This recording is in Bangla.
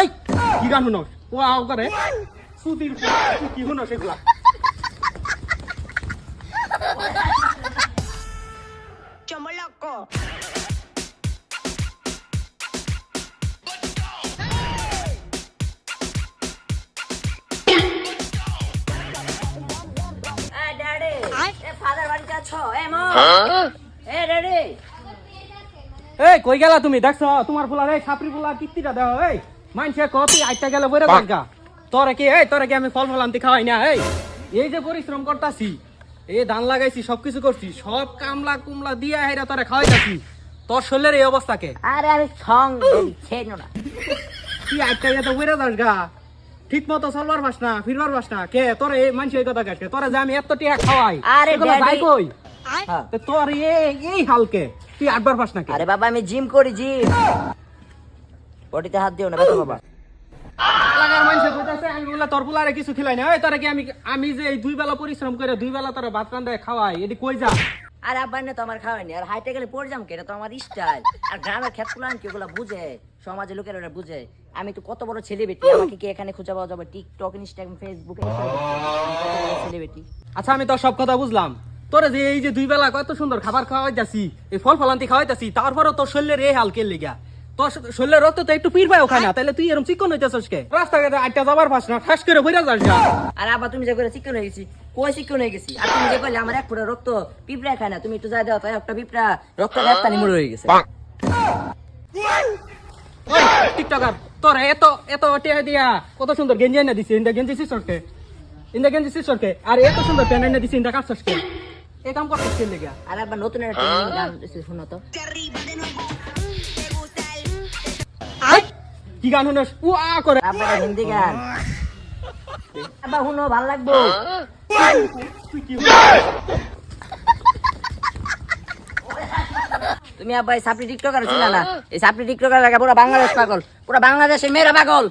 এই কি গান শুনো ও আও করে সুতির কি শুনো সেগুলা Chomoloco. Daddy. Father বাড়ি যাচ্ছ? মম। Daddy. এই কই গেলা তুমি দেখছো তোমার পোলা রে ছাপরি পোলা কিত্তিটা দাও এই মানছে কপি আইটা গেল বইরা জায়গা তোরে কি আমি ফল আনতে খাওয়াই না এই যে পরিশ্রম করতাছি এই ধান লাগাইছি সবকিছু করছি সব কামলা কুমলা দিয়া হেরা তোরে খাওয়াইতাছি তোর শরীরের এই অবস্থাকে আরে আমি সঙ্গ ছেড় না। তুই আইটা গেলে বইরা যাস গা ঠিক মতো চলবার পাস না ফিরবার পাস না কে তোরে এই মানছে এই কথা কাটকে তোরে যে আমি এত টিয়া খাওয়াই আরে এগুলো যাই daddy। কই হ্যাঁ। তো তোর এই হালকে তুই আটবার পাস না কে আরে বাবা আমি জিম করি জিম। বডিতে হাত দিও না বেটা বাবা। লাগার মানুষে কইতাছে আমি বলে তোর পোলারে কিছু খিলাই না ওই তোরে কি আমি যে এই দুই বেলা পরিশ্রম করে দুই বেলা তোরে ভাত রান্দায় খাওয়াই এটি কই যা আর আব্বা না তো আমার খাওয়ায়নি আর হাইটে গেলে পড়ে যাম কে এটা তো আমার স্টাইল আর গ্রামের ক্ষেতগুলান কি ওগুলা বুঝে সমাজের লোকেরা ওরা বুঝে আমি তো কত বড় ছেলেবেটি আমাকে কি এখানে খুঁজে পাওয়া যাবে টিকটক ইনস্টাগ্রাম ফেসবুকে ছেলেবেটি। আচ্ছা আমি তোর সব কথা বুঝলাম তোরে যে এই যে দুই বেলা কত সুন্দর খাবার খাওয়াই যাচ্ছি এই ফল ফলান্তি খাওয়াইতাছি তারপরও তোর শরীরের এই হাল কে লিগা তোর শরীরের রক্ত তো একটু পির পায় ওখানে তাহলে তুই এরকম চিকন হইতেছস কে রাস্তাঘাটে আটটা যাবার পাস না ঠাস করে বইরা যাস যা আর আবার তুমি যে করে চিকন হয়ে গেছি কই চিকন হয়ে গেছি আর তুমি যে কইলে আমার এক ফোঁটা রক্ত পিঁপড়া খায় না তুমি একটু যাই দাও তাই একটা পিঁপড়া রক্ত রাস্তানি মরে হয়ে গেছে। ওই টিকটকার তোর এত টিয়া দিয়া কত সুন্দর গেঞ্জি এনে দিছি ইন্দা গেঞ্জি সিসরকে আর এত সুন্দর প্যান্ট এনে দিছি ইন্দা কাটছসকে এই কাম করছস কে লিগা আর আবার নতুন একটা গান শুনো তো। কি গান শুনস ও আ করে আবার হিন্দি গান আবার শুনো ভালো লাগবো। তুই কি তুমি আবার সাপড়ি টিকটকার ছিল না এই সাপড়ি টিকটকার লাগা পুরো বাংলাদেশ পাগল পুরো বাংলাদেশের মেয়েরা পাগল।